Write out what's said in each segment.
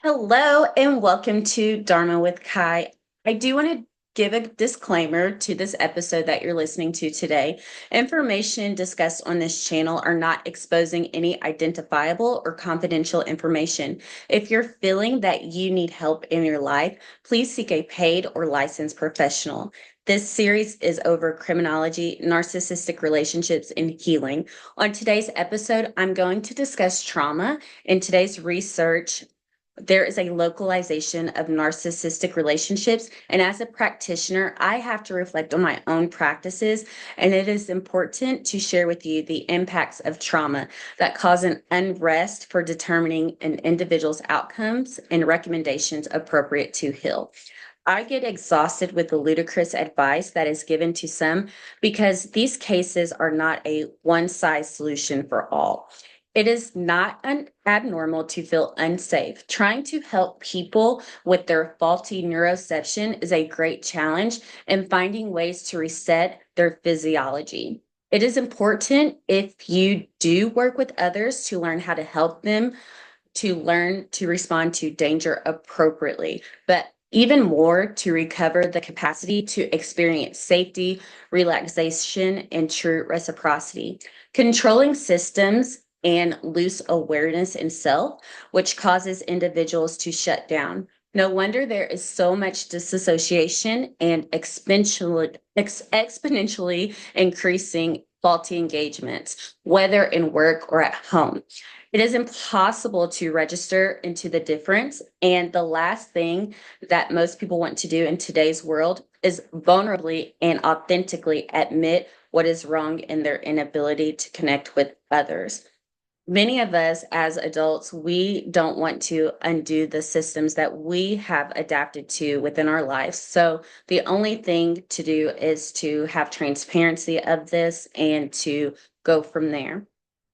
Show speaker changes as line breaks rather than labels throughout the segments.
Hello and welcome to Dharma with Kai. I do want to give a disclaimer to this episode that you're listening to today. Information discussed on this channel are not exposing any identifiable or confidential information. If you're feeling that you need help in your life, please seek a paid or licensed professional. This series is over criminology, narcissistic relationships, and healing. On today's episode, I'm going to discuss trauma. In today's research, there is a localization of narcissistic relationships. And as a practitioner, I have to reflect on my own practices. And it is important to share with you the impacts of trauma that cause an unrest for determining an individual's outcomes and recommendations appropriate to heal. I get exhausted with the ludicrous advice that is given to some because these cases are not a one size solution for all. It is not abnormal to feel unsafe. Trying to help people with their faulty neuroception is a great challenge in finding ways to reset their physiology. It is important if you do work with others to learn how to help them to learn to respond to danger appropriately, but even more to recover the capacity to experience safety, relaxation, and true reciprocity. Controlling systems and loose awareness in self, which causes individuals to shut down. No wonder there is so much disassociation and exponentially increasing faulty engagements, whether in work or at home. It is impossible to register into the difference. And the last thing that most people want to do in today's world is vulnerably and authentically admit what is wrong in their inability to connect with others. Many of us as adults, we don't want to undo the systems that we have adapted to within our lives. So the only thing to do is to have transparency of this and to go from there.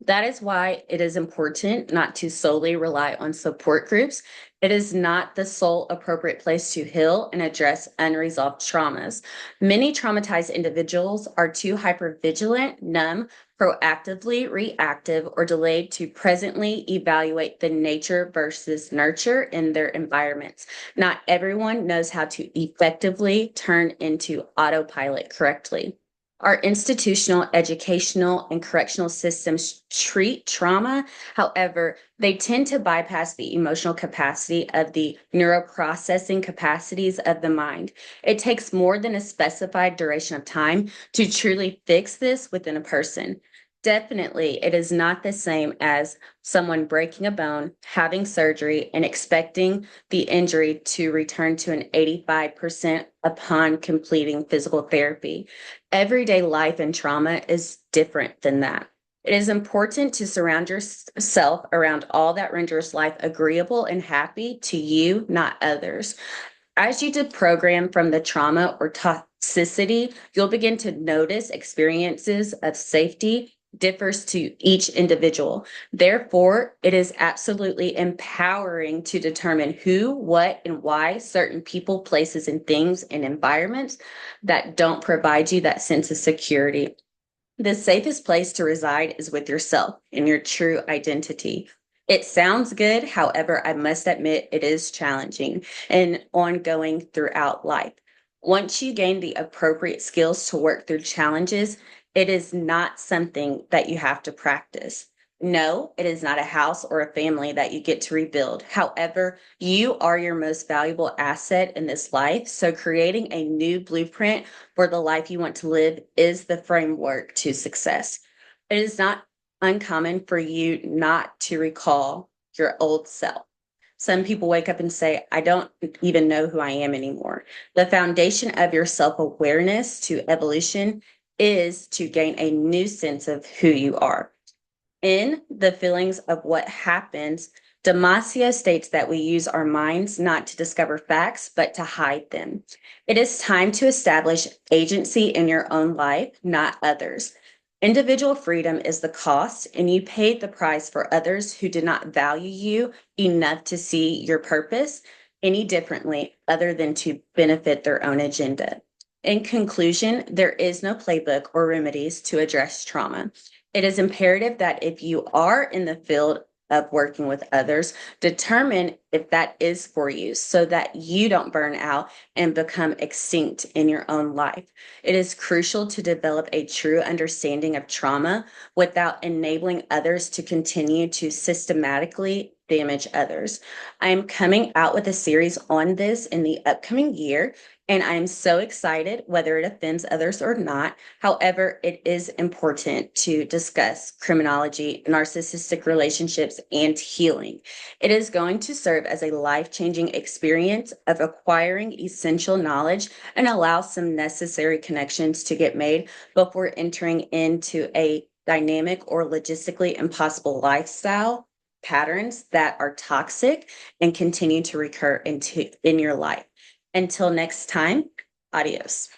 That is why it is important not to solely rely on support groups. It is not the sole appropriate place to heal and address unresolved traumas. Many traumatized individuals are too hypervigilant, numb, proactively reactive, or delayed to presently evaluate the nature versus nurture in their environments. Not everyone knows how to effectively turn into autopilot correctly. Our institutional, educational, and correctional systems treat trauma. However, they tend to bypass the emotional capacity of the neuroprocessing capacities of the mind. It takes more than a specified duration of time to truly fix this within a person. Definitely, it is not the same as someone breaking a bone, having surgery, and expecting the injury to return to an 85% upon completing physical therapy. Everyday life and trauma is different than that. It is important to surround yourself around all that renders life agreeable and happy to you, not others. As you deprogram from the trauma or toxicity, you'll begin to notice experiences of safety differs to each individual. Therefore, it is absolutely empowering to determine who, what, and why certain people, places, and things and environments that don't provide you that sense of security. The safest place to reside is with yourself and your true identity. It sounds good, however, I must admit it is challenging and ongoing throughout life. Once you gain the appropriate skills to work through challenges, it is not something that you have to practice. No, it is not a house or a family that you get to rebuild. However, you are your most valuable asset in this life. So, creating a new blueprint for the life you want to live is the framework to success. It is not uncommon for you not to recall your old self. Some people wake up and say, I don't even know who I am anymore. The foundation of your self awareness to evolution is to gain a new sense of who you are. In the feelings of what happens, Damasio states that we use our minds not to discover facts, but to hide them. It is time to establish agency in your own life, not others. Individual freedom is the cost, and you paid the price for others who did not value you enough to see your purpose any differently other than to benefit their own agenda. In conclusion, there is no playbook or remedies to address trauma. It is imperative that if you are in the field of working with others. Determine if that is for you so that you don't burn out and become extinct in your own life. It is crucial to develop a true understanding of trauma without enabling others to continue to systematically damage others. I am coming out with a series on this in the upcoming year, and I'm so excited, whether it offends others or not. However, it is important to discuss criminology, narcissistic relationships, and healing. It is going to serve as a life-changing experience of acquiring essential knowledge and allow some necessary connections to get made before entering into a dynamic or logistically impossible lifestyle patterns that are toxic and continue to recur in your life. Until next time, adios.